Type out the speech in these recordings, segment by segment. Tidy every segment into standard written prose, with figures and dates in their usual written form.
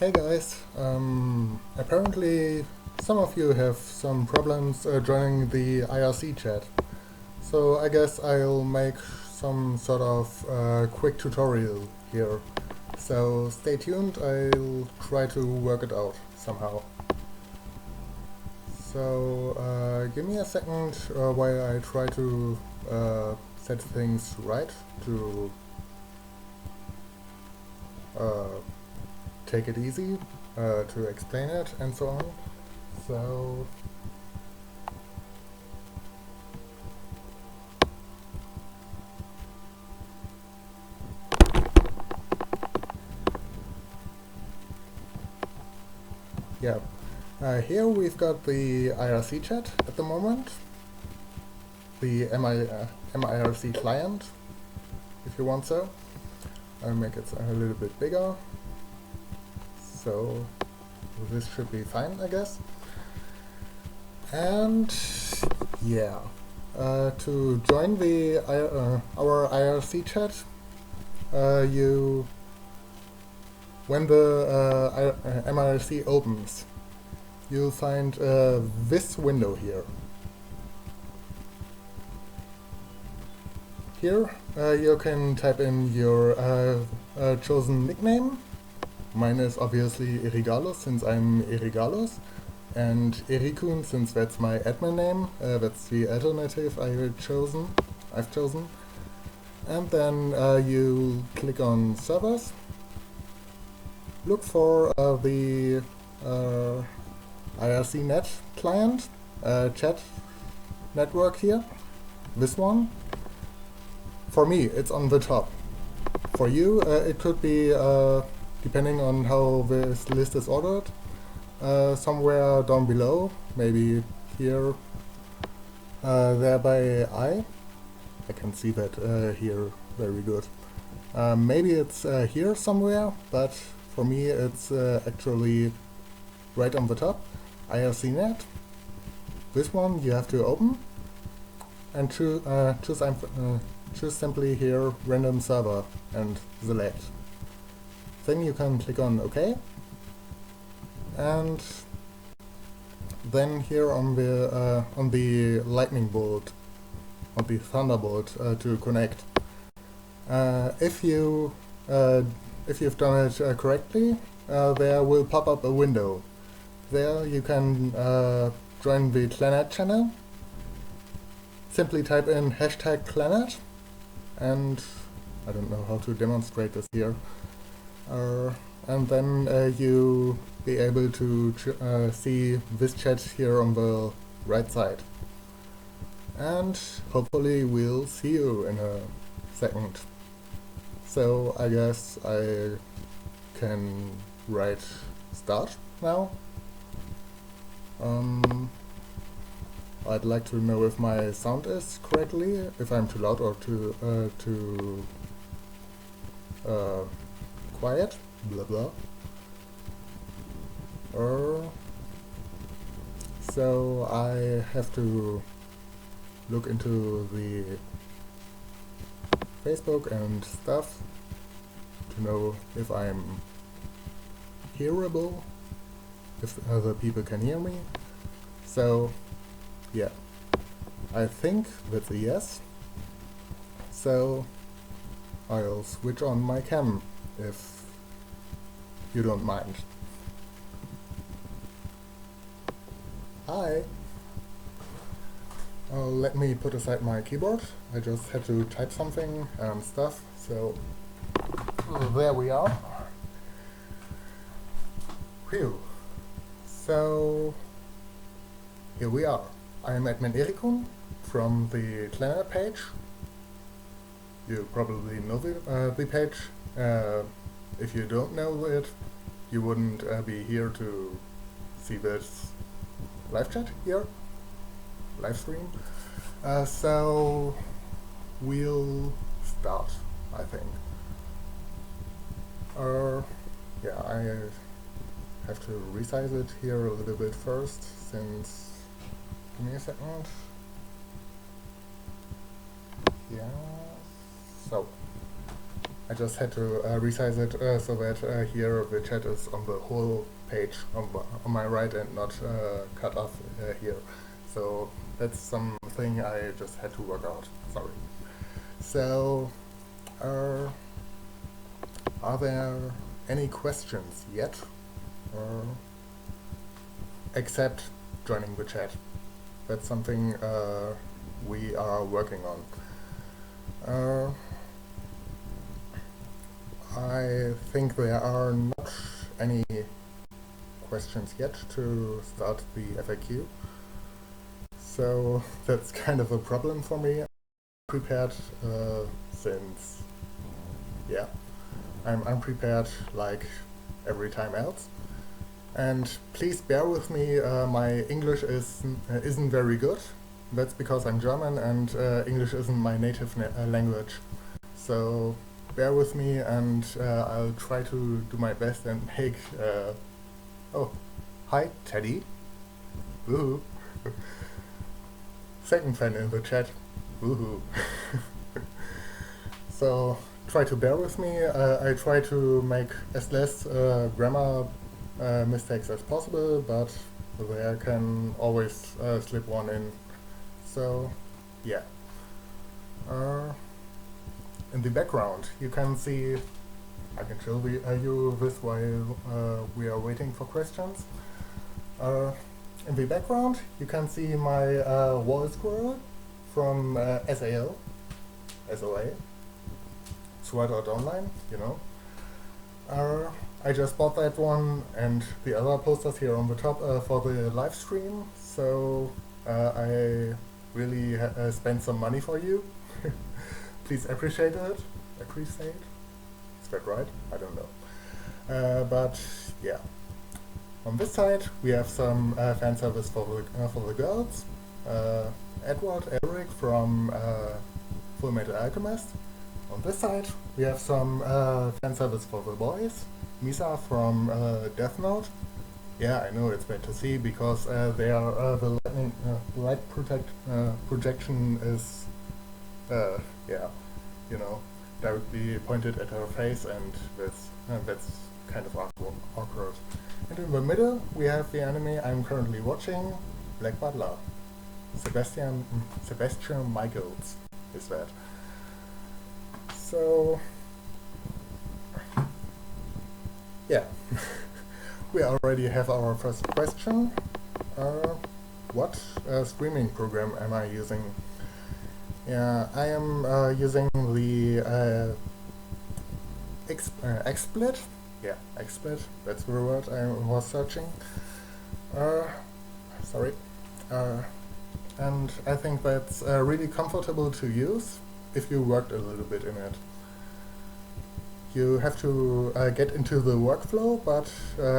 Hey guys, apparently some of you have some problems joining the IRC chat, so I guess I'll make some sort of quick tutorial here. So stay tuned, I'll try to work it out somehow. So give me a second while I try to set things right to take it easy to explain it and so on. So yeah, here we've got the IRC chat at the moment, the MIRC client, if you want so. I'll make it a little bit bigger. So this should be fine, I guess. And yeah, to join the our IRC chat, when the MIRC opens, you'll find this window here. Here you can type in your chosen nickname. Mine is obviously Erigalos, since I'm Erigalos, and Erikun, since that's my admin name. That's the alternative I've chosen. And then you click on servers, look for the IRCnet client, chat network here, this one. For me, it's on the top. For you, it could be depending on how this list is ordered, somewhere down below, maybe here, there by I can see that here very good. Maybe it's here somewhere, but for me it's actually right on the top, IRCnet. This one you have to open, and choose simply here random server and select. Then you can click on OK, and then here on the lightning bolt, on the thunderbolt to connect. If you've done it correctly, there will pop up a window. There you can join the Clanet channel. Simply type in #Clanet, and I don't know how to demonstrate this here. And then you be able to see this chat here on the right side. And hopefully we'll see you in a second. So I guess I can write start now. I'd like to know if my sound is correctly, if I'm too loud or too quiet, blah blah. So I have to look into the Facebook and stuff to know if I'm hearable, if other people can hear me. So yeah, I think that's a yes. So I'll switch on my cam if you don't mind. Hi! Let me put aside my keyboard. I just had to type something and stuff, so there we are. Phew. So here we are. I'm admin Erikun from the Clanet page. You probably know the page. If you don't know it, you wouldn't be here to see this live chat here, live stream. So we'll start, I think. Yeah, I have to resize it here a little bit first, since, give me a second. Yeah, so I just had to resize it so that here the chat is on the whole page on my right and not cut off here. So that's something I just had to work out. Sorry. So, are there any questions yet? Except joining the chat. That's something we are working on. I think there are not any questions yet to start the FAQ. So that's kind of a problem for me. I'm prepared since, yeah, I'm unprepared like every time else. And please bear with me, my English isn't very good. That's because I'm German and English isn't my native language. So bear with me and I'll try to do my best and make... oh, hi Teddy. Woohoo. Second fan in the chat. Woohoo. So try to bear with me. I try to make as less grammar mistakes as possible, but there can always slip one in. So yeah. In the background you can see, I can show you this while we are waiting for questions. In the background you can see my wall scroll from SOA, Sword Art Online, you know. I just bought that one and the other posters here on the top for the live stream, so I really spent some money for you. Please appreciate it. Appreciate? Is that right? I don't know. But yeah. On this side we have some fan service for the girls. Edward Eric from Full Metal Alchemist. On this side we have some fan service for the boys. Misa from Death Note. Yeah, I know it's bad to see because they are the light projection is yeah, you know, directly pointed at her face, and that's kind of awkward. And in the middle we have the anime I'm currently watching, Black Butler. Sebastian Michaels is that. So yeah. We already have our first question. What streaming program am I using? Yeah, I am using the XSplit. Yeah, XSplit, that's the word I was searching. Sorry. And I think that's really comfortable to use if you worked a little bit in it. You have to get into the workflow, but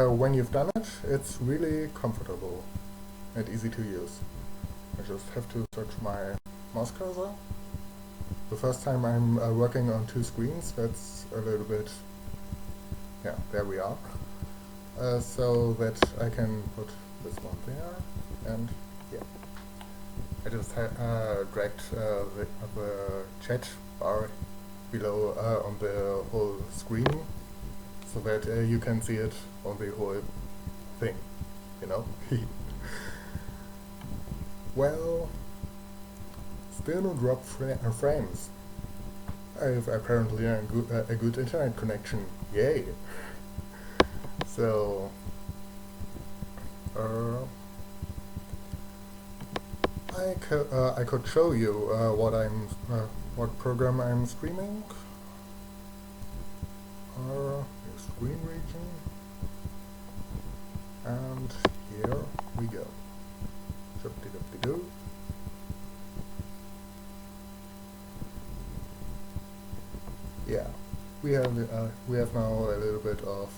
when you've done it, it's really comfortable and easy to use. I just have to search my mouse cursor. The first time I'm working on two screens, that's a little bit... yeah, there we are. So that I can put this one there, and yeah. I just dragged the chat bar below on the whole screen, so that you can see it on the whole thing, you know? Well, still no drop frames. I have apparently a good internet connection, yay! So, I could show you what program I'm streaming. Screen region, and here we go. Shop-de-dop-de-doo. Yeah, we have now a little bit of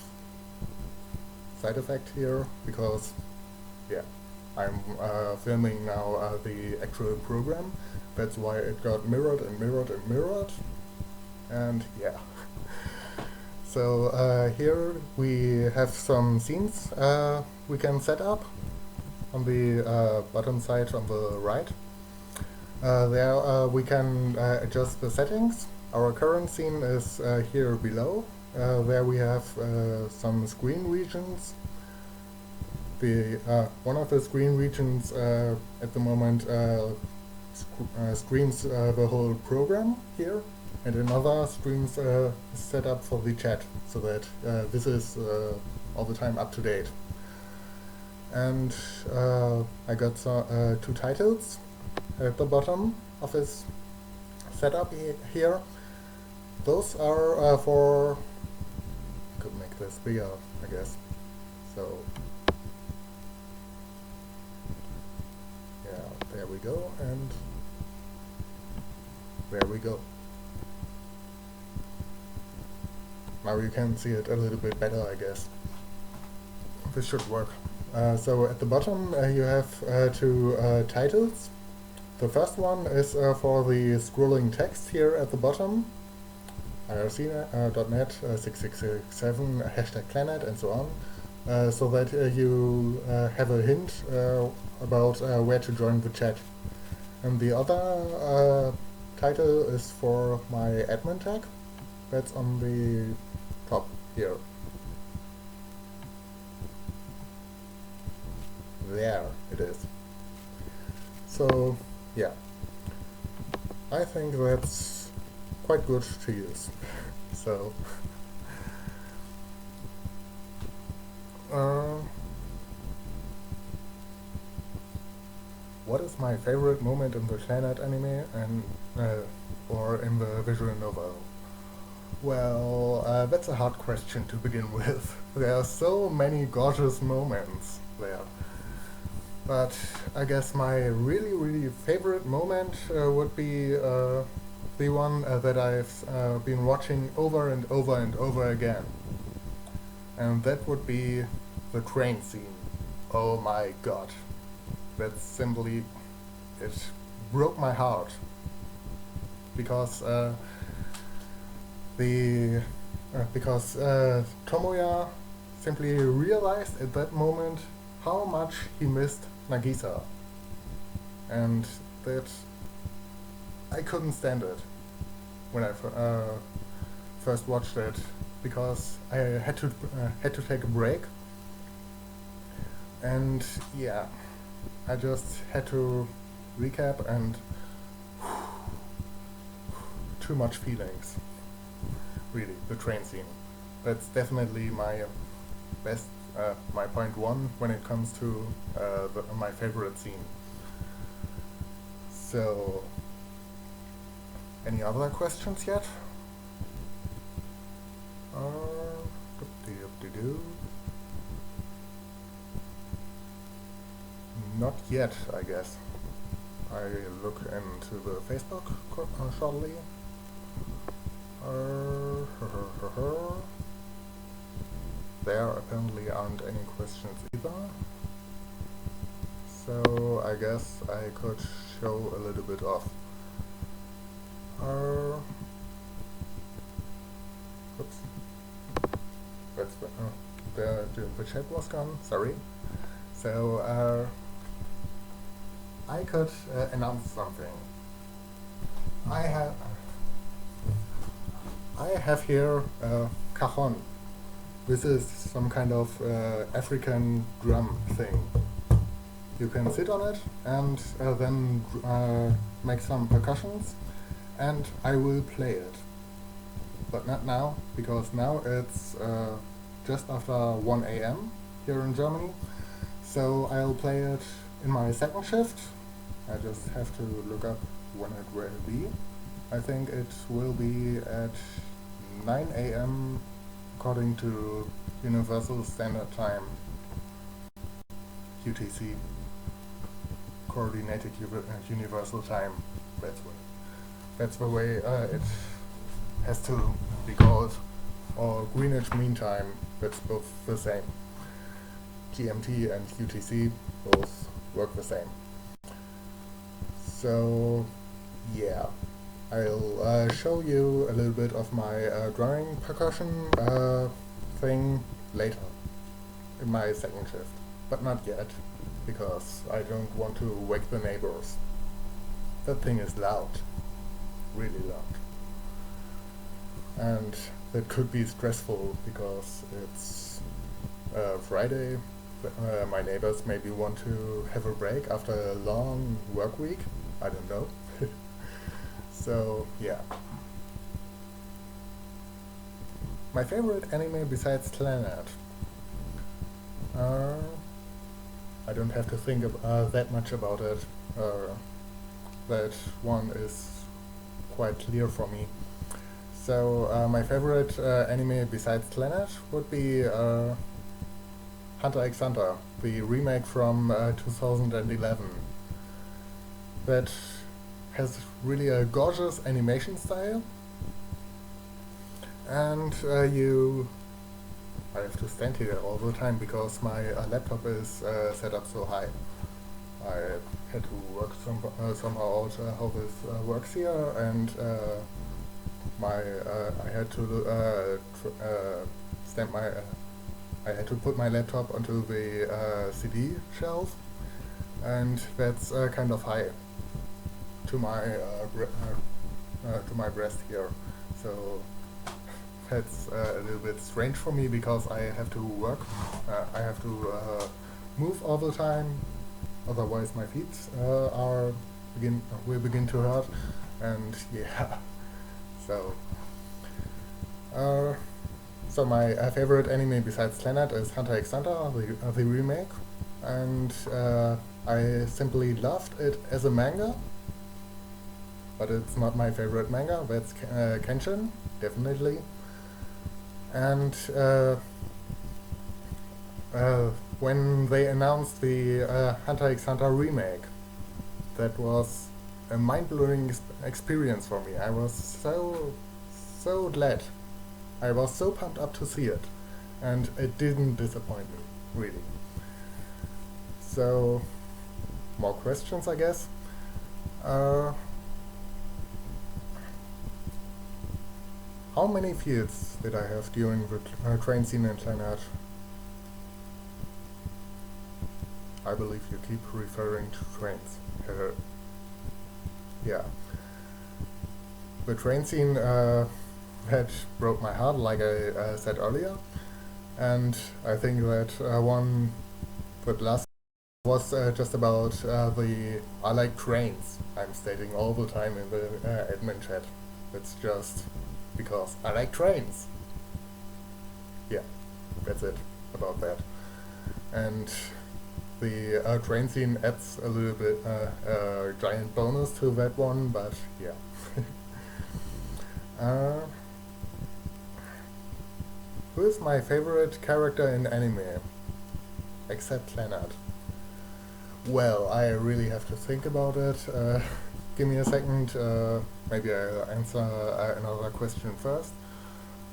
side effect here because, yeah, I'm filming now the actual program. That's why it got mirrored and mirrored and mirrored, and yeah. So here we have some scenes we can set up on the bottom side on the right. There we can adjust the settings our current scene is here below, where we have some screen regions. One of the screen regions at the moment screens the whole program here, and another screens is set up for the chat, so that this is all the time up to date. And I got two titles at the bottom of this setup here. Those are for, could make this bigger, I guess. So yeah, there we go, and there we go. Now you can see it a little bit better, I guess. This should work. So at the bottom you have two titles. The first one is for the scrolling text here at the bottom. irc.net 6667 #planet and so on, so that you have a hint about where to join the chat. And the other title is for my admin tag. That's on the top here. There it is. So yeah, I think that's quite good to use. So what is my favorite moment in the Planet anime and or in the visual novel? Well, that's a hard question to begin with. There are so many gorgeous moments there. But I guess my really favorite moment would be the one that I've been watching over and over again. And that would be the train scene. Oh my god. That's simply, it broke my heart. Because Tomoya simply realized at that moment how much he missed Nagisa, and that I couldn't stand it when I first watched it, because I had to take a break, and yeah, I just had to recap, and too much feelings. Really, the train scene. That's definitely my best. My point one when it comes to my favorite scene. So, any other questions yet? Not yet, I guess. I look into the Facebook shortly. There apparently aren't any questions either, so I guess I could show a little bit of. Oops. That's the chat was gone. Sorry. So I could announce something. I have here cajon. This is some kind of African drum thing. You can sit on it and then make some percussions, and I will play it. But not now, because now it's just after 1 AM here in Germany. So I'll play it in my second shift. I just have to look up when it will be. I think it will be at 9 AM according to Universal Standard Time, UTC, Coordinated Universal Time. That's the way it has to be called, or Greenwich Mean Time. That's both the same. GMT and UTC both work the same. So yeah, I'll show you a little bit of my drumming percussion thing later in my second shift, but not yet, because I don't want to wake the neighbors. That thing is loud, really loud. and that could be stressful because it's Friday. My neighbors maybe want to have a break after a long work week. I don't know. So yeah. My favorite anime besides Clannad. I don't have to think that much about it. That one is quite clear for me. So my favorite anime besides Clannad would be Hunter x Hunter, the remake from 2011. That has really a gorgeous animation style, and I have to stand here all the time because my laptop is set up so high. I had to work somehow out how this works here, and I had to I had to put my laptop onto the CD shelf, and that's kind of high to my breast here. So that's a little bit strange for me because I have to work. I have to move all the time, otherwise my feet will begin to hurt, and yeah. So my favorite anime besides Clannad is Hunter x Hunter, the remake, and I simply loved it as a manga, but it's not my favorite manga. That's Kenshin, definitely. And when they announced the Hunter x Hunter remake, that was a mind-blowing experience for me. I was so glad. I was so pumped up to see it, and it didn't disappoint me, really. So, more questions, I guess. How many fields did I have during the train scene in Clannad? I believe you keep referring to trains. Yeah. The train scene that broke my heart, like I said earlier, and I think that one that last was just about the I like trains. I'm stating all the time in the admin chat. It's just because I like trains. Yeah, that's it about that. And the train scene adds a little bit a giant bonus to that one, but yeah. Who is my favorite character in anime? Except Clannad. Well, I really have to think about it. Give me a second. Maybe I'll answer another question first.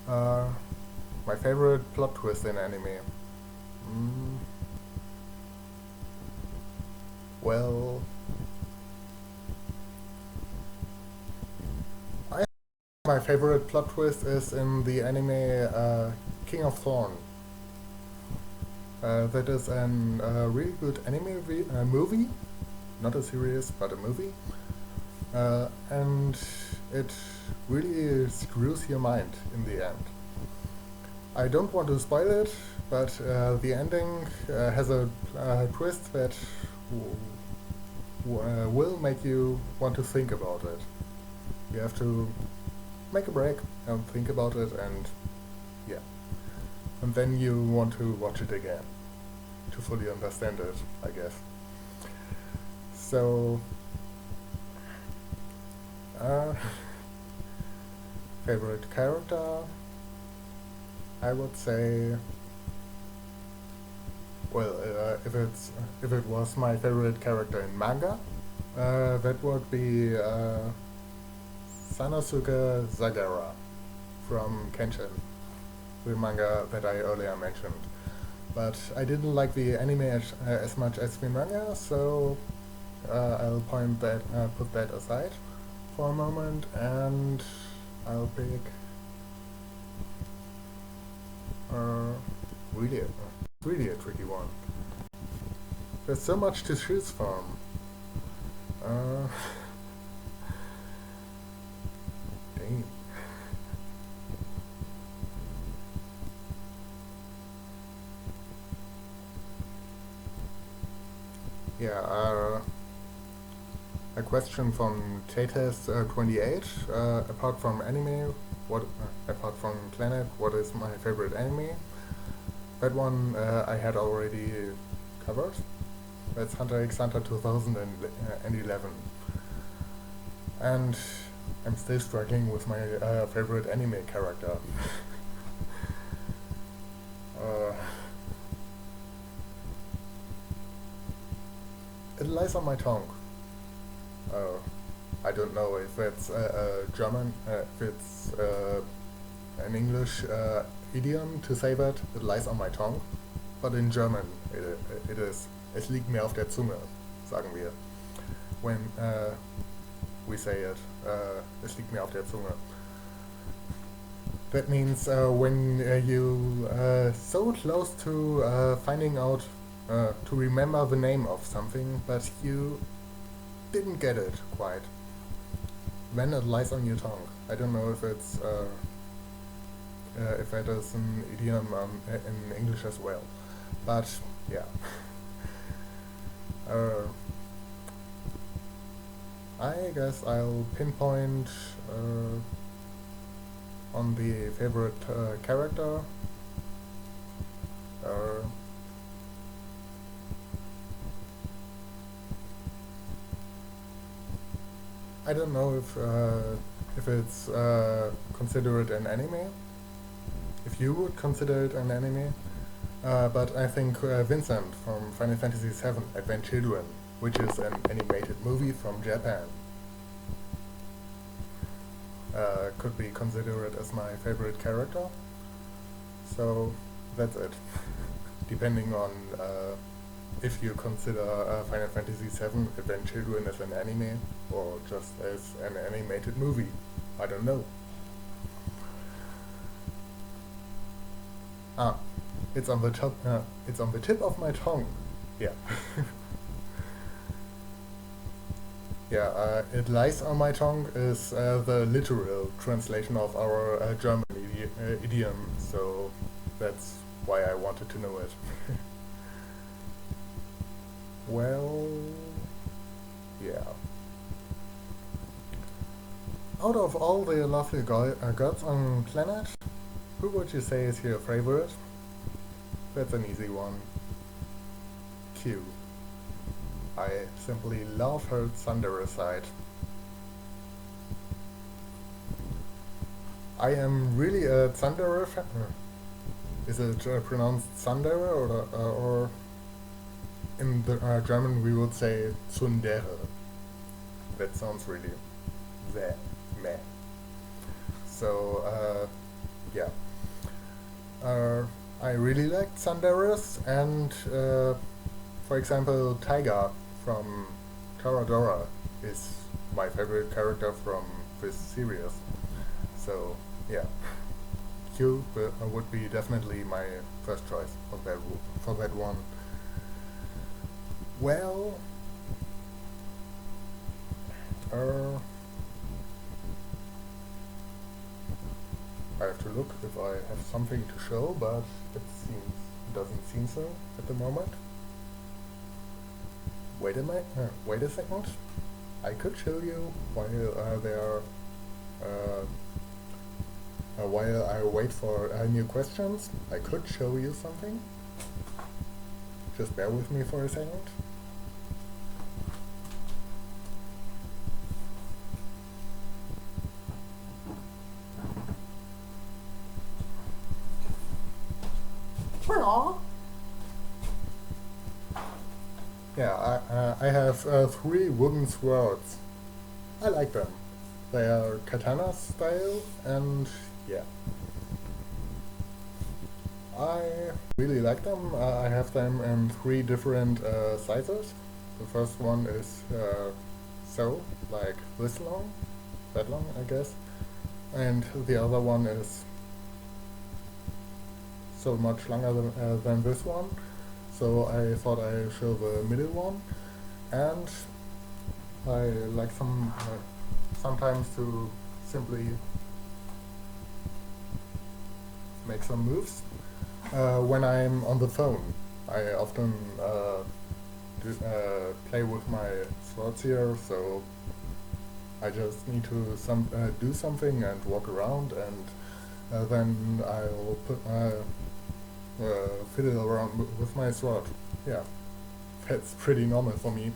My favorite plot twist in anime. Well, my favorite plot twist is in the anime King of Thorn. That is a really good anime movie, not a series, but a movie, and it really screws your mind in the end. I don't want to spoil it, but the ending has a twist that will make you want to think about it. You have to make a break and think about it, and yeah. And then you want to watch it again to fully understand it, I guess. So, favorite character, I would say, well, if it was my favorite character in manga, that would be Sanosuke Zagara from Kenshin, the manga that I earlier mentioned. But I didn't like the anime as much as the manga, so I'll put that aside for a moment, and I'll pick really a tricky one. There's so much to choose from. Dang. Yeah, a question from J-Test28. Apart from anime, apart from Planet, what is my favorite anime? That one I had already covered. That's Hunter x Hunter 2011. And I'm still struggling with my favorite anime character. It lies on my tongue. I don't know if it's German, if it's an English idiom to say that. It lies on my tongue. But in German it is. Es liegt mir auf der Zunge, sagen wir. When we say it. Es liegt mir auf der Zunge. That means when you so close to finding out, to remember the name of something, but you didn't get it quite. Then it lies on your tongue. I don't know if it's if that is an idiom in English as well, but yeah. I guess I'll pinpoint on the favorite character. I don't know if it's considered an anime. If you would consider it an anime, but I think Vincent from Final Fantasy VII Advent Children, which is an animated movie from Japan, could be considered as my favorite character. So that's it. Depending on if you consider Final Fantasy VII Advent Children as an anime or just as an animated movie. I don't know. It's on the top. It's on the tip of my tongue. Yeah. Yeah. It lies on my tongue is the literal translation of our German idiom. So that's why I wanted to know it. Well, yeah. Out of all the lovely gods on planet, who would you say is your favorite? That's an easy one. Q. I simply love her thunderous side. I am really a Thunderer fan. Is it pronounced Thunderer or in the German we would say Tsundere. That sounds really meh. So yeah. I really like Thunderers and for example Taiga from Toradora is my favorite character from this series. So yeah. Q would be definitely my first choice for that one. Well, I have to look if I have something to show, but it doesn't seem so at the moment. Wait a second. I could show you while while I wait for new questions. I could show you something. Just bear with me for a second. Yeah, I have 3 wooden swords. I like them. They are katana style and yeah. I really like them. I have them in 3 different sizes. The first one is like this long, that long I guess. And the other one is so much longer than this one. So I thought I'd show the middle one. And I like sometimes to simply make some moves when I'm on the phone. I often play with my swords here, so I just need to do something and walk around, and then I'll fiddle around with my sword. Yeah, that's pretty normal for me.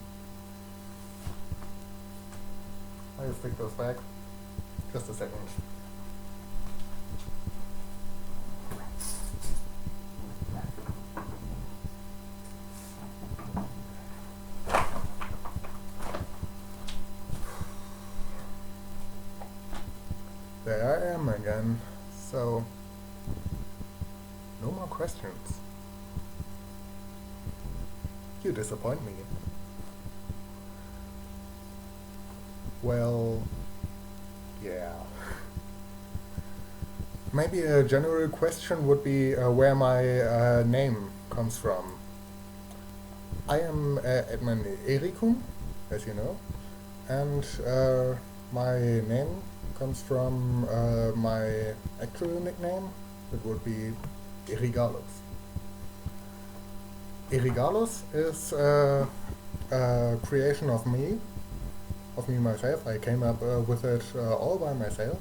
I'll stick those back. Just a second. There I am again. So, no more questions. You disappoint me. Well, yeah. Maybe a general question would be where my name comes from. I am Edmund Erikun, as you know, and my name comes from my actual nickname. It would be Erigalos. Erigalos is a creation of me myself. I came up with it all by myself,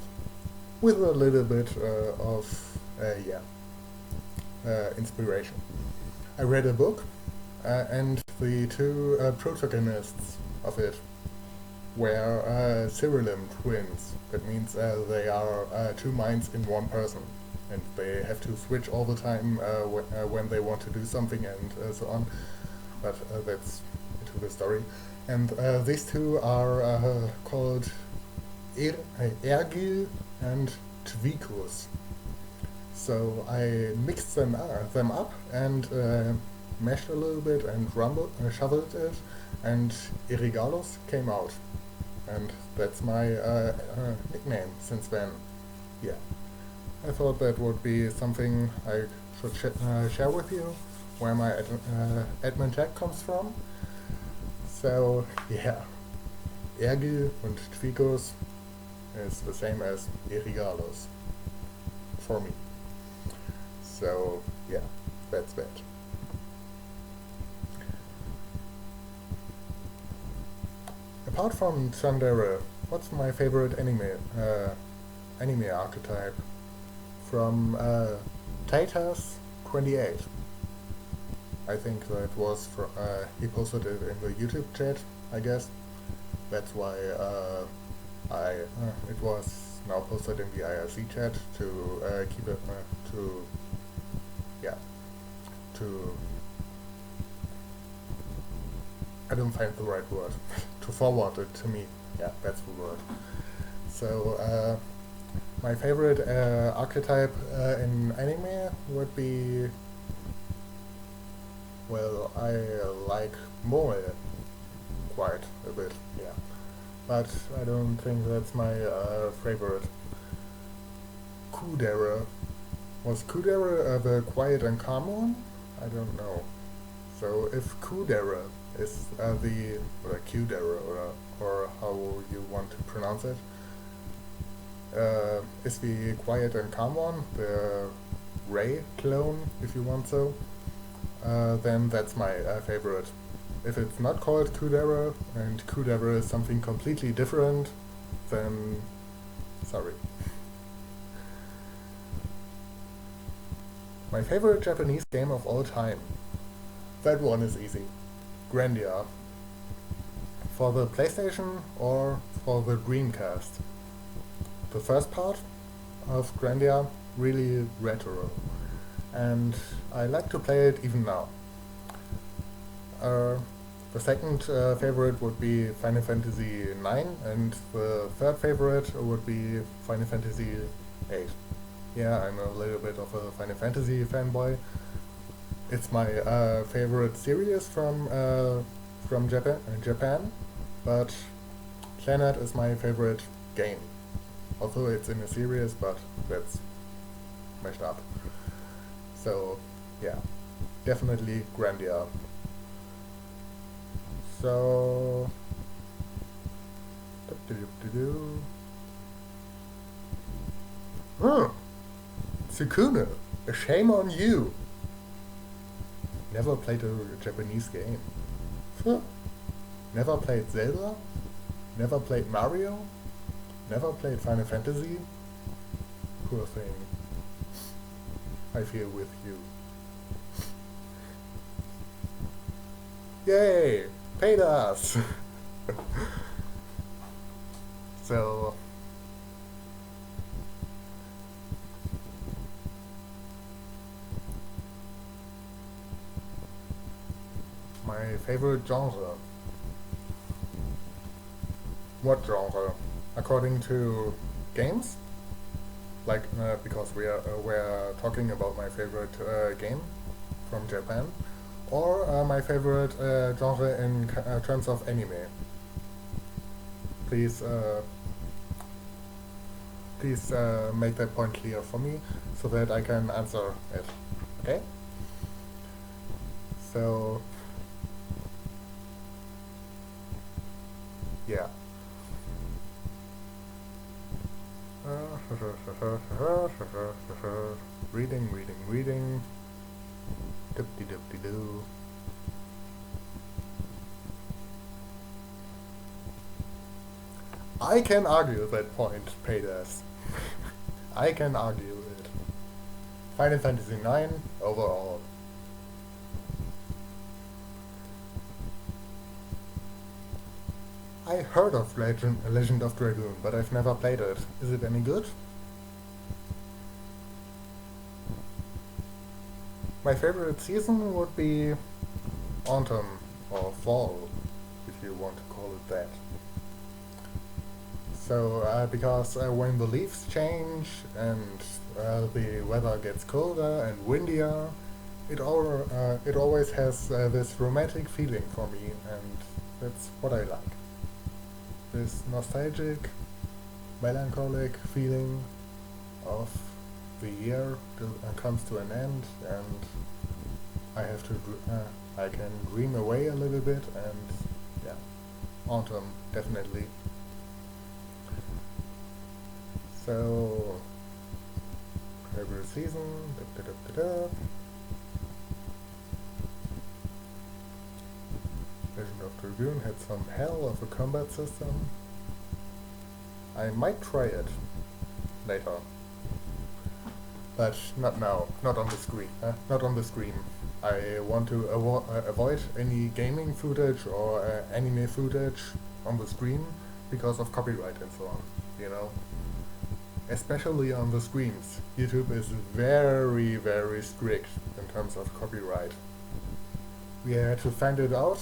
with a little bit of inspiration. I read a book, and the two protagonists of it were Cyrilem twins. That means they are two minds in one person, and they have to switch all the time when they want to do something and so on. But that's into the story. And these two are called Ergil and Tvikus. So I mixed them up and mashed a little bit and shoveled it, and Erigalos came out. And that's my nickname since then. Yeah. I thought that would be something I should share with you, where my admin tag comes from. So, yeah. Ergil und Tvikus is the same as Erigalos for me. So, yeah, that's that. Apart from tsundere, what's my favorite anime archetype? From Tatas 28. I think that was he posted it in the YouTube chat, I guess. That's why it was now posted in the IRC chat to keep it I don't find the right word. To forward it to me. Yeah, that's the word. So, my favorite archetype in anime would be... Well, I like Moe quite a bit, yeah. But I don't think that's my favorite. Kudera. Was Kudera the quiet and calm one? I don't know. So if Kudera is Kudera, or how you want to pronounce it, is the quiet and calm one, the Ray clone, if you want so, then that's my favorite. If it's not called Kudera, and Kudera is something completely different, then sorry. My favorite Japanese game of all time. That one is easy. Grandia. For the PlayStation or for the Dreamcast. The first part of Grandia, really retro. And I like to play it even now. The second favorite would be Final Fantasy IX, and the third favorite would be Final Fantasy VIII. Yeah, I'm a little bit of a Final Fantasy fanboy. It's my favorite series from Japan, but Planet is my favorite game. Although it's in a series, but that's mashed up. So, yeah, definitely Grandia. So... Sukune, a shame on you! Never played a Japanese game. Never played Zelda? Never played Mario? Never played Final Fantasy? Poor thing. I feel with you. Yay! Paid us! So... my favorite genre. What genre? According to games? Like, because we're talking about my favorite game from Japan, or my favorite genre in terms of anime. Please make that point clear for me, so that I can answer it. Okay? So, yeah. Reading. Doop-de-doop-de-doo. I can argue that point, Paydas. I can argue it. Final Fantasy IX overall. I heard of Legend of Dragoon, but I've never played it. Is it any good? My favorite season would be autumn or fall, if you want to call it that. So, because when the leaves change and the weather gets colder and windier, it always has this romantic feeling for me, and that's what I like. This nostalgic, melancholic feeling of the year comes to an end, and I can dream away a little bit, and yeah, autumn definitely. So, favorite season. Legend of Dragoon had some hell of a combat system. I might try it later, but not now, not on the screen. Not on the screen. I want to avoid any gaming footage or anime footage on the screen because of copyright and so on. You know, especially on the screens. YouTube is very, very strict in terms of copyright. We had to find it out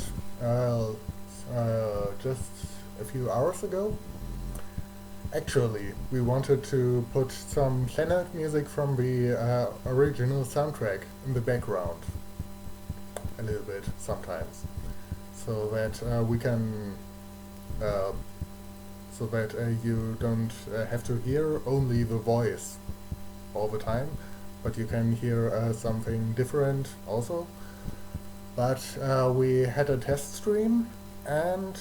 just a few hours ago. Actually, we wanted to put some Planet music from the original soundtrack in the background a little bit sometimes, so that we can so that you don't have to hear only the voice all the time, but you can hear something different also. But we had a test stream, and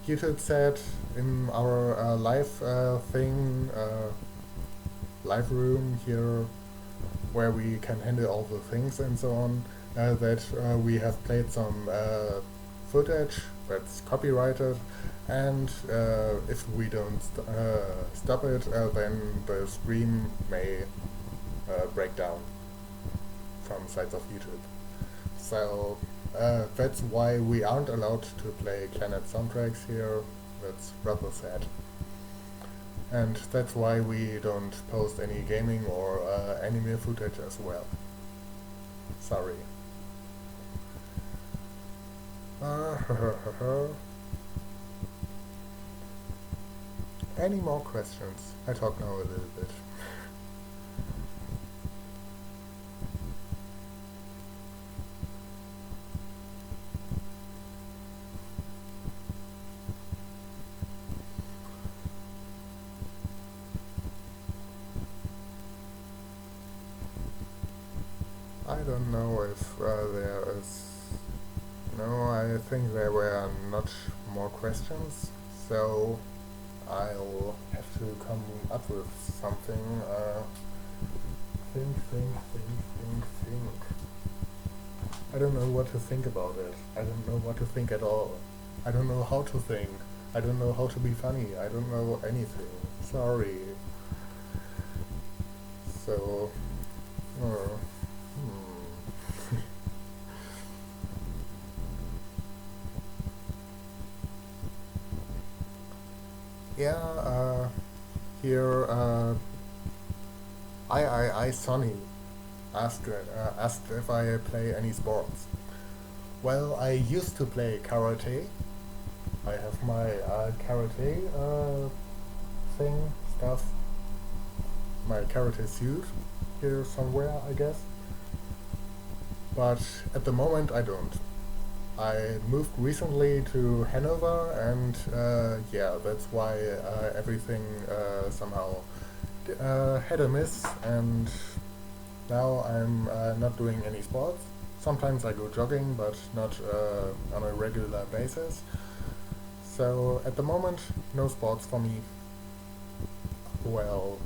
YouTube said in our live live room here, where we can handle all the things and so on, that we have played some footage that's copyrighted, and if we don't stop it, then the stream may break down from sides of YouTube. So that's why we aren't allowed to play Planet soundtracks here. That's rather sad. And that's why we don't post any gaming or anime footage as well. Sorry. Any more questions? I talk now a little bit. I don't know if there is... No, I think there were not more questions, so I'll have to come up with something. Think. I don't know what to think about it. I don't know what to think at all. I don't know how to think. I don't know how to be funny. I don't know anything. Sorry. So, uh, yeah, here, I Sonny asked if I play any sports. Well, I used to play karate. I have my karate stuff, my karate suit here somewhere, I guess. But at the moment, I don't. I moved recently to Hanover, and yeah, that's why everything somehow had a miss, and now I'm not doing any sports. Sometimes I go jogging, but not on a regular basis. So at the moment, no sports for me. Well,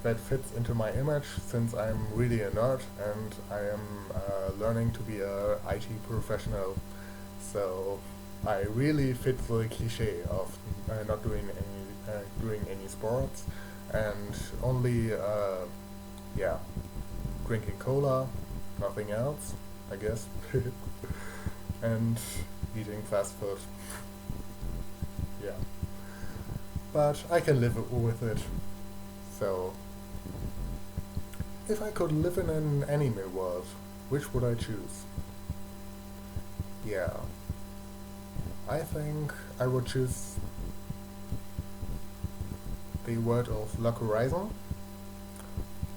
that fits into my image since I'm really a nerd and I am learning to be a IT professional. So I really fit the cliche of not doing any sports and only yeah, drinking cola, nothing else, I guess, and eating fast food. Yeah, but I can live with it. So, if I could live in an anime world, which would I choose? Yeah, I think I would choose the world of Log Horizon.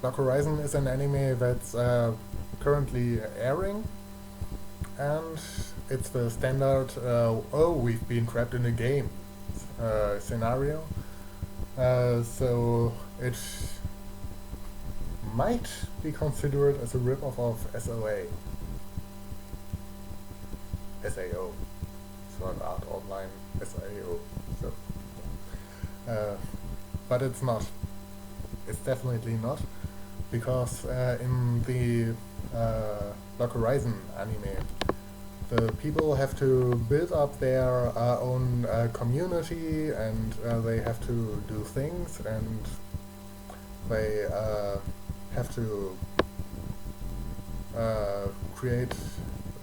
Log Horizon is an anime that's currently airing, and it's the standard, oh, we've been trapped in a game scenario. So it might be considered as a rip-off of SAO, Sword Art Online SAO. So, but it's not. It's definitely not, because in the Log Horizon anime, the people have to build up their own community, and they have to do things, and they have to create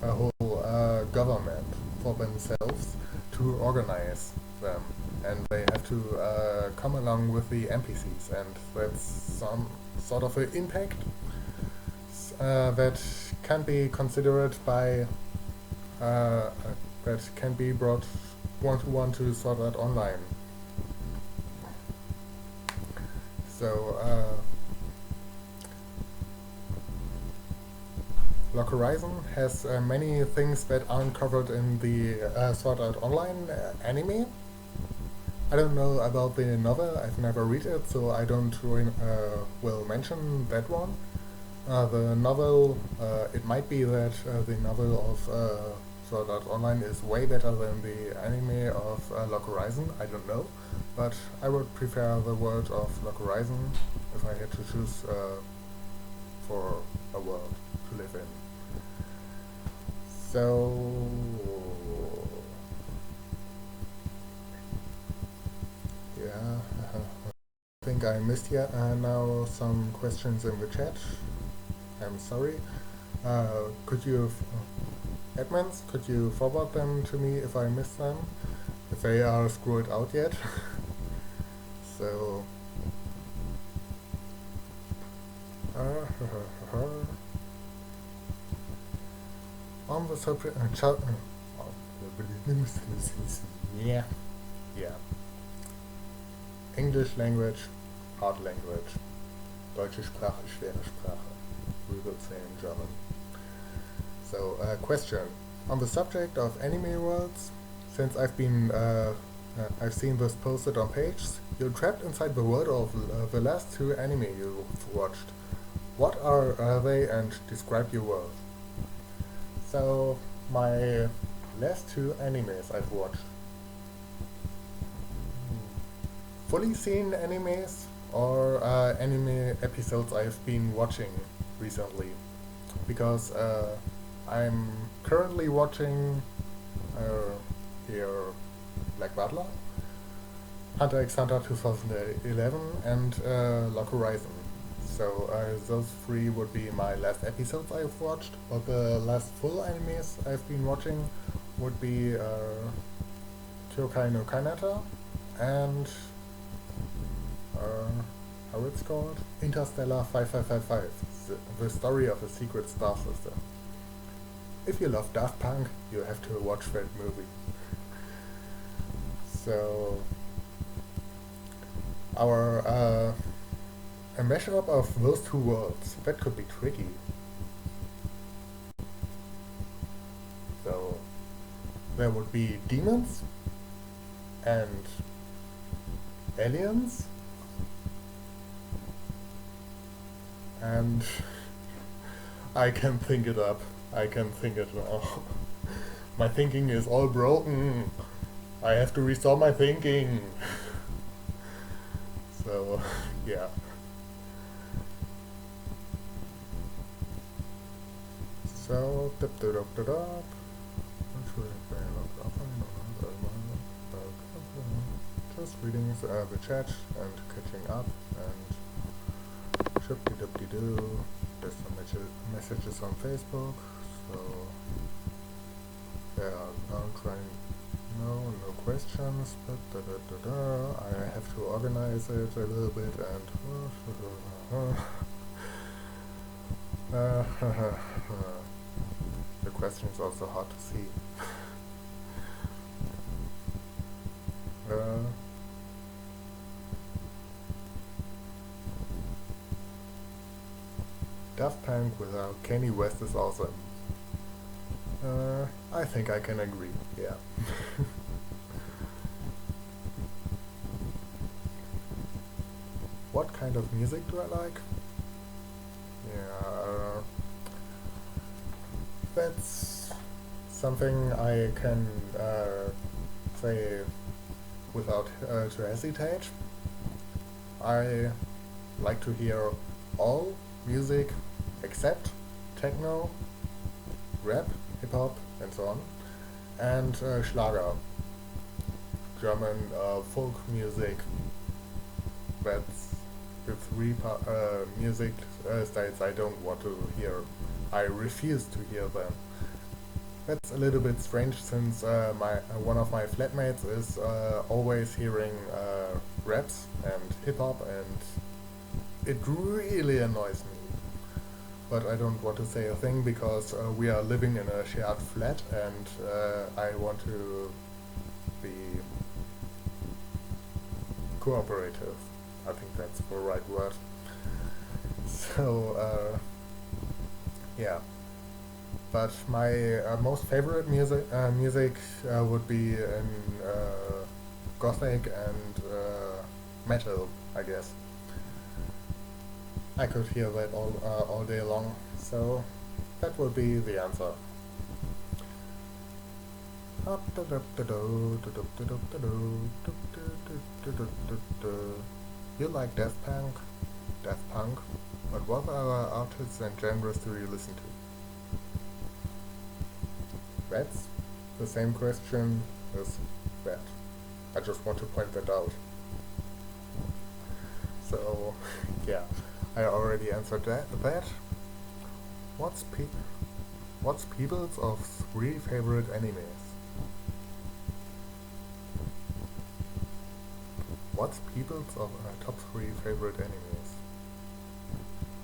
a whole government for themselves to organize them, and they have to come along with the NPCs, and that's some sort of an impact that can be considered by that can be brought one-to-one to Sword Art Online. So, Log Horizon has many things that aren't covered in the Sword Art Online anime. I don't know about the novel, I've never read it, so I don't will mention that one. The novel, it might be that the novel of Sword Art Online is way better than the anime of Log Horizon, I don't know. But I would prefer the world of Log Horizon if I had to choose for a world to live in. So... yeah, I think I missed now some questions in the chat. I'm sorry. Could you, admins, could you forward them to me if I missed them? If they are scrolled out yet. So... on the subject... yeah. Yeah. English language, hard language. Deutsche Sprache, schwere Sprache. We would say in German. So, question. On the subject of anime worlds, since I've seen this posted on pages, you're trapped inside the world of the last two anime you've watched. What are they, and describe your world? So, my last two animes I've watched. Fully seen animes or anime episodes I've been watching recently, because I'm currently watching here Black Butler, Hunter x Hunter 2011, and Lock Horizon. So those three would be my last episodes I've watched, but the last full animes I've been watching would be Kyokai no Kanata and how it's called? Interstellar 5555, the story of a secret star system. If you love Daft Punk, you have to watch that movie. So a mashup of those two worlds, that could be tricky. So there would be demons and aliens and I can think it up. I can think it now. My thinking is all broken. I have to restore my thinking. So, yeah. So, just reading the chat and catching up and ship-de-dub-de-doo. There's some messages on Facebook, so yeah, no questions, but I have to organize it a little bit and the questions also hard to see. Daft Punk without Kanye West is awesome. I think I can agree, yeah. What kind of music do I like? Yeah, that's something I can say without to hesitate. I like to hear all music except techno, rap, hip-hop, and so on, and Schlager, German folk music. That's the three music styles I don't want to hear. I refuse to hear them. That's a little bit strange since one of my flatmates is always hearing raps and hip-hop, and it really annoys me. But I don't want to say a thing because we are living in a shared flat and I want to be cooperative. I think that's the right word. So, yeah. But my most favorite music would be in gothic and metal, I guess. I could hear that all day long, so that would be the answer. You like Daft Punk? But what other artists and genres do you listen to? That's the same question as that. I just want to point that out. So, yeah. I already answered that. What's people's of 3 favorite animes? What's people's of top 3 favorite animes?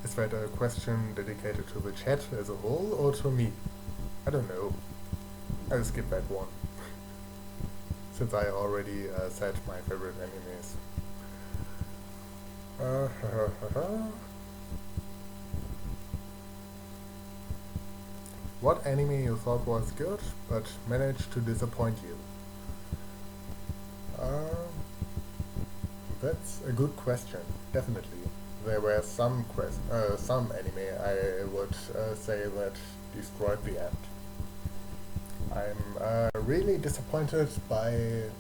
Is that a question dedicated to the chat as a whole or to me? I don't know. I'll skip that one. Since I already said my favorite animes. What anime you thought was good, but managed to disappoint you? That's a good question, definitely. There were some anime I would say that destroyed the end. I'm really disappointed by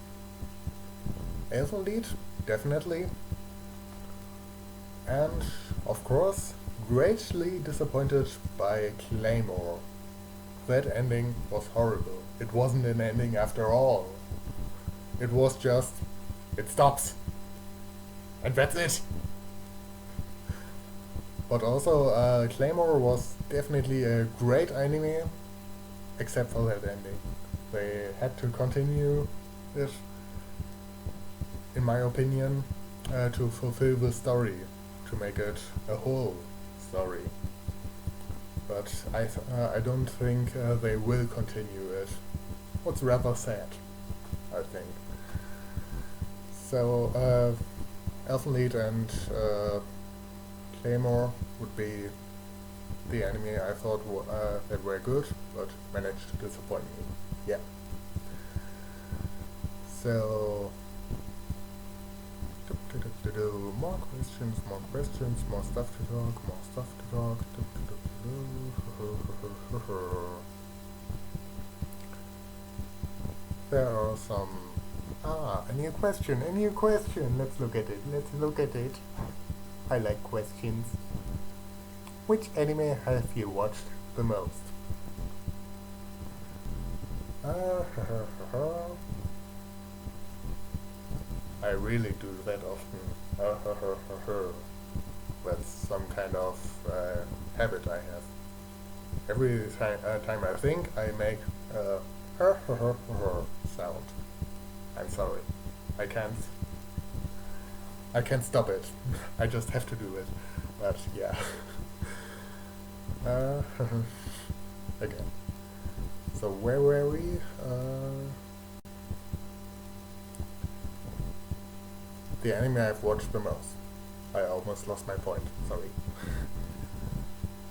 Elfenlied, definitely. And, of course, greatly disappointed by Claymore. that ending was horrible. It wasn't an ending after all. It was just, it stops. And that's it. But also, Claymore was definitely a great anime, except for that ending. They had to continue it, in my opinion, to fulfill the story, to make it a whole story. But I don't think they will continue it. What's rather sad, I think. So, Elfenlied and Claymore would be the anime I thought that were good, but managed to disappoint me. Yeah. So, more questions, more stuff to talk. There are some. A new question. Let's look at it. I like questions. Which anime have you watched the most? I really do that often. That's some kind of habit I have. Every time I think, I make a sound. I'm sorry. I can't stop it. I just have to do it. But yeah. Again. So where were we? The anime I've watched the most. I almost lost my point. Sorry.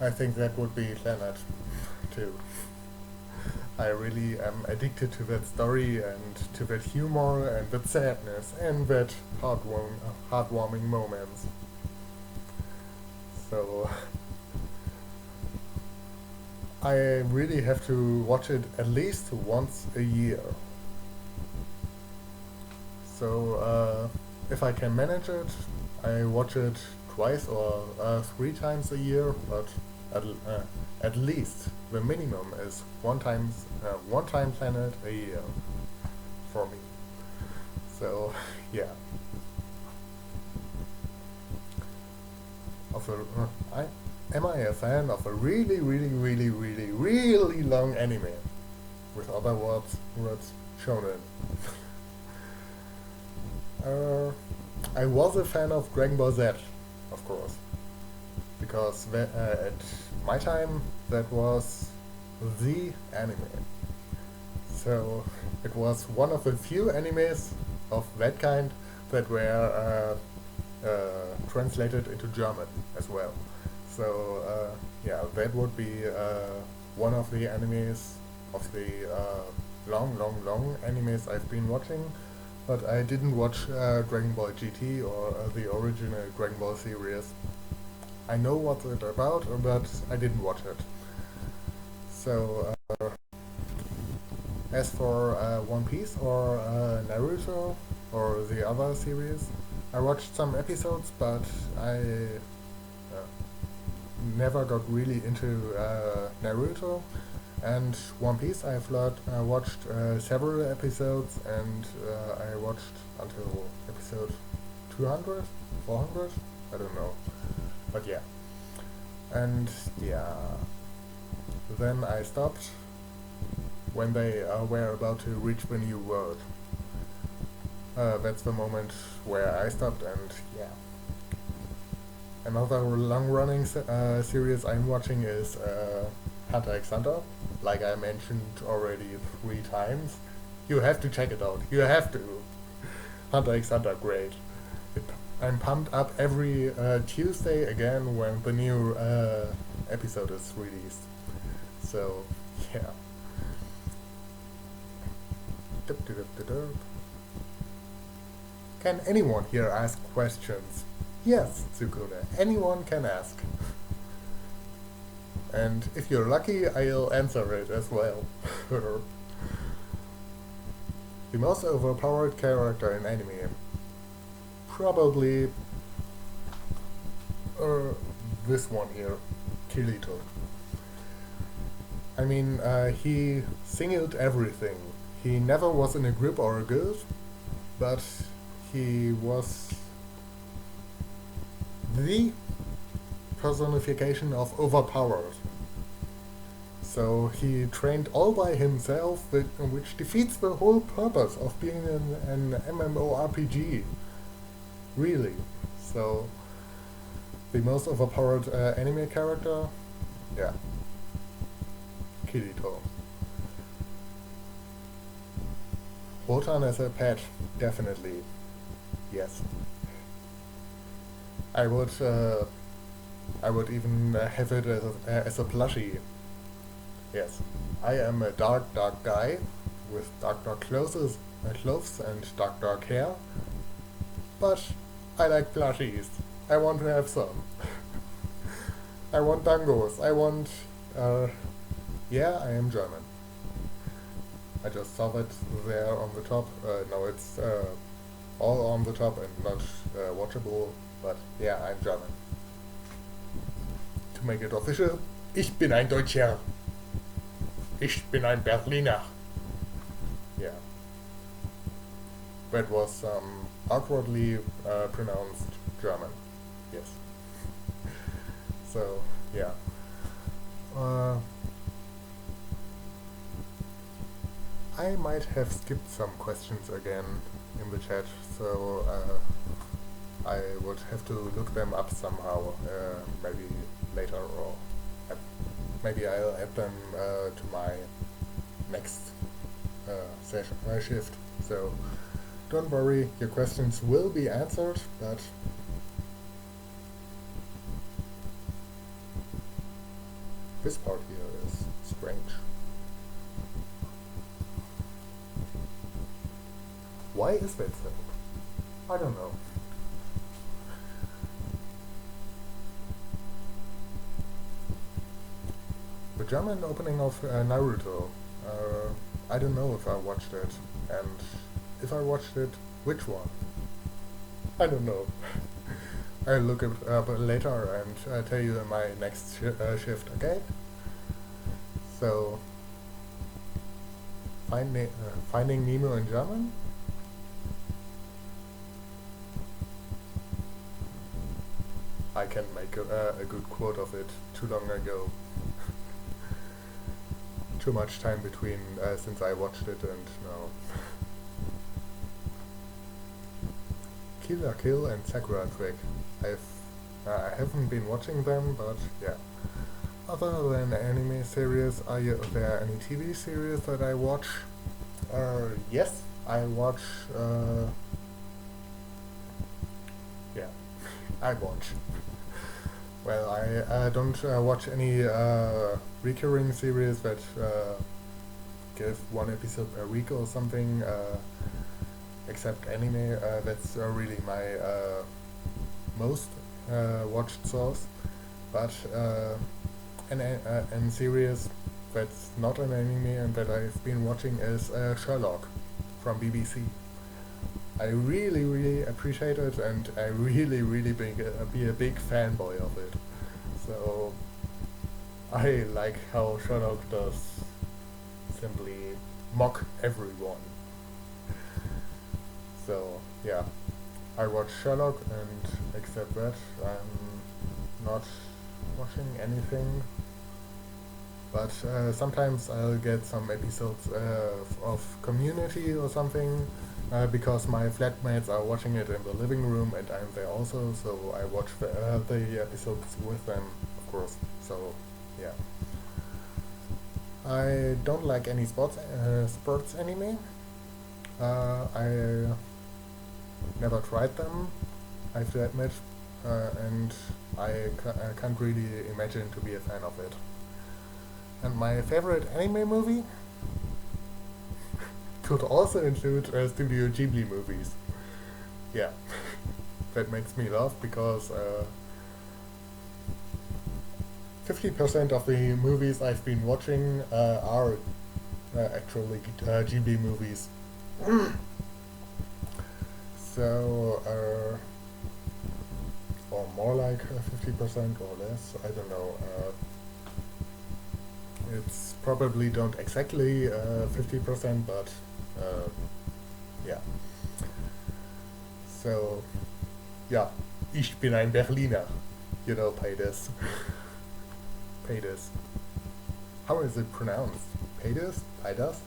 I think that would be Planet too. I really am addicted to that story and to that humor and that sadness and that heartwarming moments. So I really have to watch it at least once a year. So if I can manage it, I watch it twice or 3 times a year, but at least the minimum is one time Planet a year for me. So yeah. Am I a fan of a really long anime? With other words shonen. I was a fan of Dragon Ball Z, of course, because at my time that was the anime. So it was one of the few animes of that kind that were translated into German as well. So yeah, that would be one of the animes of the long animes I've been watching. But I didn't watch Dragon Ball GT or the original Dragon Ball series. I know what it's about, but I didn't watch it. So, as for One Piece or Naruto or the other series, I watched some episodes, but I never got really into Naruto. And One Piece, I've watched several episodes, and I watched until episode 200, 400, I don't know, but yeah. And yeah, then I stopped when they were about to reach the new world. That's the moment where I stopped, and yeah. Another long-running series I'm watching is Hunter x Hunter. Like I mentioned already 3 times. You have to check it out. You have to. Hunter x Hunter, great. I'm pumped up every Tuesday again when the new episode is released. So, yeah. Can anyone here ask questions? Yes, Tsukune, anyone can ask. And if you're lucky, I'll answer it as well. The most overpowered character in anime? Probably this one here, Kirito. I mean, he singled everything. He never was in a group or a guild, but he was the personification of overpowered. So he trained all by himself, which defeats the whole purpose of being an MMORPG. Really. So, the most overpowered anime character? Yeah. Kirito. Wotan as a pet? Definitely. Yes. I would even have it as a plushie. Yes. I am a dark guy with dark clothes and dark hair, but I like plushies. I want to have some. I want dangos. I want... yeah, I am German. I just saw it there on the top. No, it's all on the top and not watchable, but yeah, I'm German. To make it official, ich bin ein Deutscher. Ich bin ein Berliner. Yeah. That was awkwardly pronounced German. Yes. So, yeah. I might have skipped some questions again in the chat, so I would have to look them up somehow, maybe later, or maybe I'll add them to my next session shift. So don't worry, your questions will be answered, but this part here is strange. Why is that so? I don't know. The German opening of Naruto. I don't know if I watched it, and if I watched it, which one? I don't know. I'll look it up later and tell you in my next shift, okay? So, Finding Nemo in German? I can make a good quote of it too long ago. Too much time between since I watched it and now. Kill la Kill and Sakura Trick. I haven't been watching them, but yeah. Other than anime series, are there any TV series that I watch? Yes, I watch. Yeah, I watch. Well, I don't watch any recurring series that give one episode per week or something, except anime. That's really my most watched source. But an series that's not an anime and that I've been watching is Sherlock from BBC. I really appreciate it, and I really be a big fanboy of it. So I like how Sherlock does simply mock everyone. So yeah, I watch Sherlock, and except that I'm not watching anything. But sometimes I'll get some episodes of Community or something, because my flatmates are watching it in the living room and I'm there also, so I watch the episodes with them, of course. So yeah. I don't like any sports anime. I never tried them, I have to admit, and I can't really imagine to be a fan of it. And my favorite anime movie could also include Studio Ghibli movies. Yeah, that makes me laugh because 50% of the movies I've been watching are actually Ghibli movies. So, or more like 50% or less, I don't know. It's probably don't exactly 50%, but yeah. So, yeah, ich bin ein Berliner. You know, pay this. Pay this. How is it pronounced? Pay this? Pay das?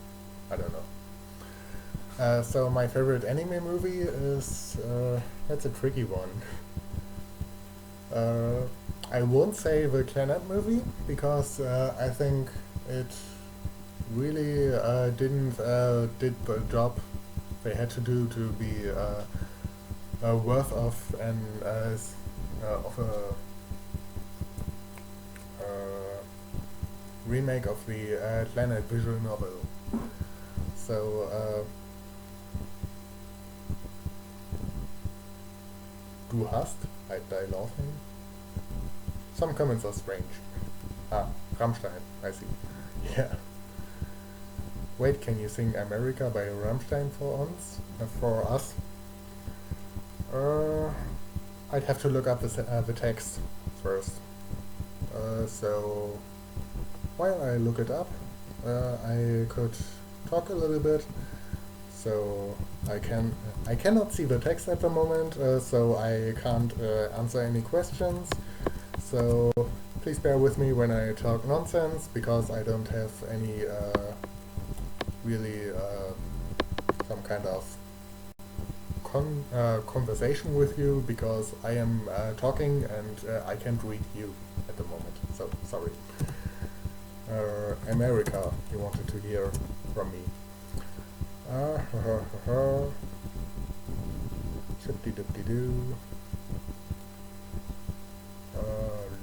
I don't know. So my favorite anime movie is, that's a tricky one. I won't say the Clannad movie, because I think it really did the job they had to do to be worth of a remake of the Clannad visual novel. So du hast, I die laughing. Some comments are strange. Ah, Rammstein, I see. Yeah. Wait, can you sing America by Rammstein for us? I'd have to look up the text first. So while I look it up, I could talk a little bit. So I cannot see the text at the moment, so I can't answer any questions. So please bear with me when I talk nonsense, because I don't have any really some kind of conversation with you, because I am talking and I can't read you at the moment, so sorry. America, you wanted to hear from me. Ship-de-dip-de-doo.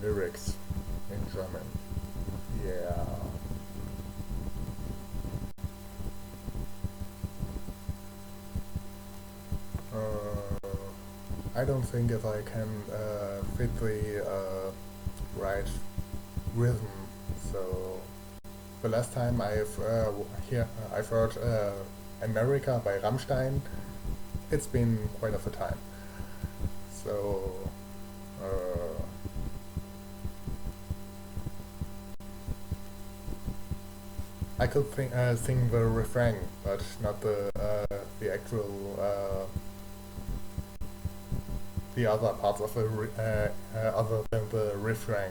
Lyrics in German. Yeah. I don't think if I can fit the right rhythm. So the last time I've heard America by Rammstein, it's been quite of a time. So I could sing the refrain, but not the actual the other parts of the other than the refrain,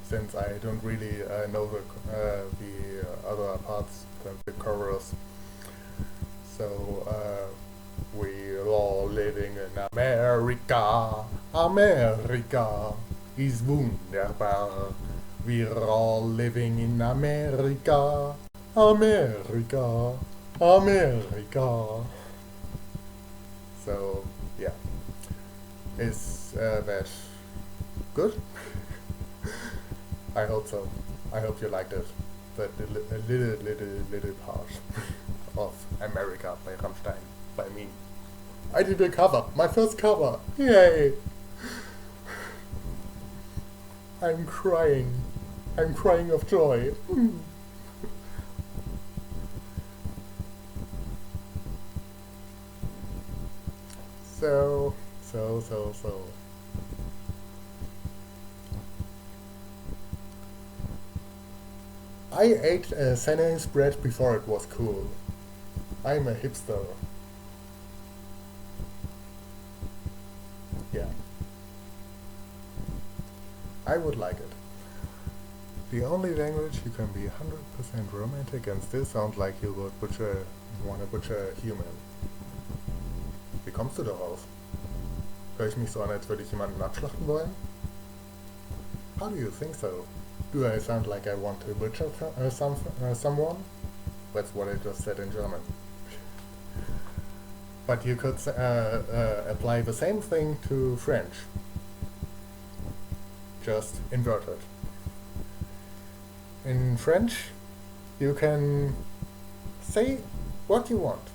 since I don't really know the other parts than the chorus. So we're all living in America. America is wunderbar. We're all living in America. America. America. So yeah. Is that good? I hope so. I hope you liked it. That little part of America by Rammstein, by me. I did a cover, my first cover. Yay! I'm crying. I'm crying of joy. So. I ate Senna's bread before it was cool. I'm a hipster. Yeah. I would like it. The only language you can be 100% romantic and still sound like you would want to butcher a human. Wie kommst du darauf? Höre ich mich so an, als würde ich jemanden abschlachten wollen? How do you think so? Do I sound like I want to butcher someone? That's what I just said in German. But you could apply the same thing to French. Just inverted. In French, you can say what you want.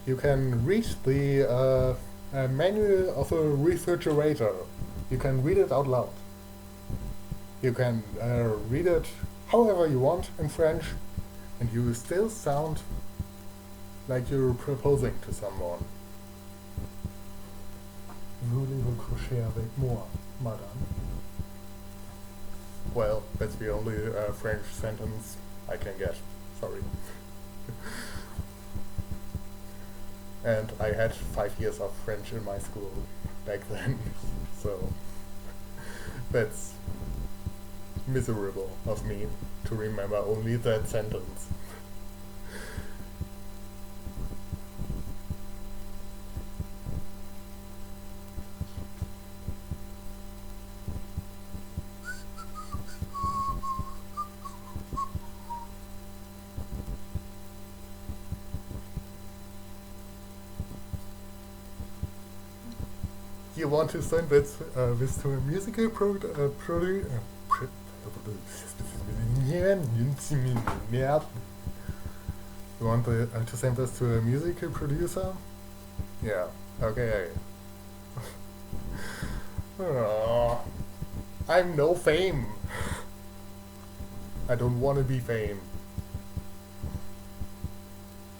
You can read the manual of a refrigerator. You can read it out loud. You can read it however you want in French, and you still sound like you're proposing to someone. Voulez-vous coucher avec moi, madame? Well, That's the only French sentence I can get. Sorry. And I had 5 years of French in my school back then, so that's miserable of me to remember only that sentence. You want to send this to a musical You want to send this to a musical producer? Yeah, okay. Oh, I'm no fame. I don't want to be fame.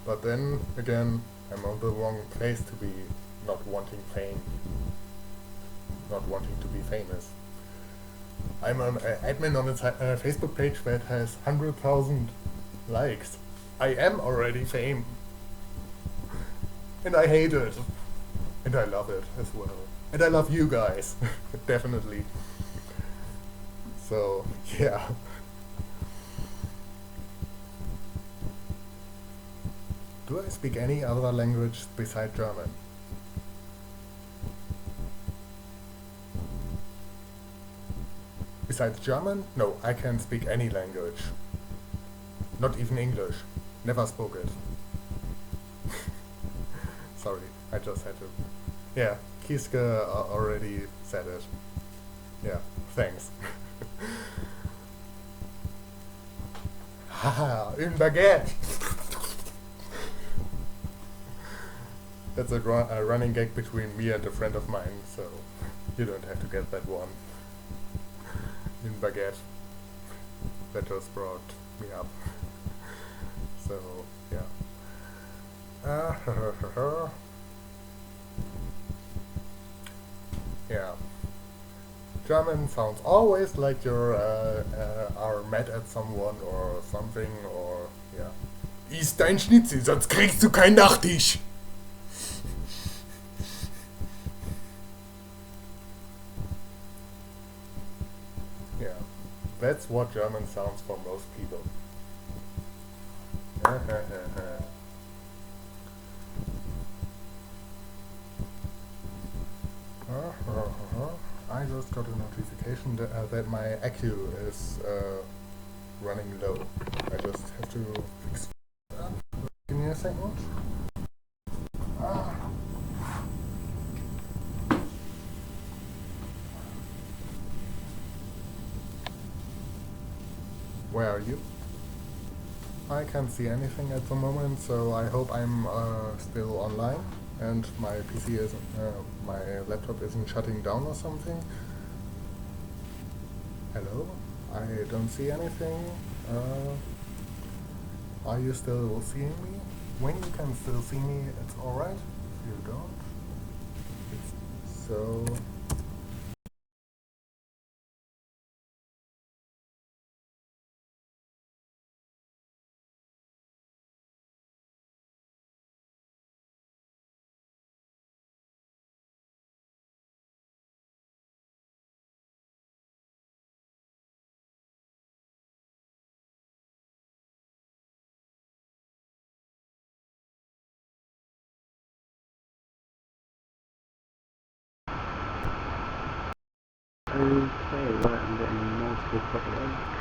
But then, again, I'm on the wrong place to be not wanting fame. Not wanting to be famous. I'm an admin on a Facebook page that has 100,000 likes. I am already fame. And I hate it. And I love it as well. And I love you guys. Definitely. So, yeah. Do I speak any other language besides German? Besides German? No, I can speak any language. Not even English. Never spoke it. Sorry, I just had to. Yeah, Kieske already said it. Yeah, thanks. Haha, une baguette! That's a running gag between me and a friend of mine, so you don't have to get that one. In baguette. That just brought me up. So, yeah. Yeah. German sounds always like you're are mad at someone or something, or yeah. Iss dein Schnitzel, sonst kriegst du kein Nachtisch. Yeah, that's what German sounds for most people. I just got a notification that my AQ is running low. I just have to fix that. Give me a second. Where are you? I can't see anything at the moment, so I hope I'm still online and my PC isn't, my laptop isn't shutting down or something. Hello? I don't see anything. Are you still seeing me? When you can still see me, it's alright. If you don't, it's so... Okay, right, I'm getting multiple copyrights.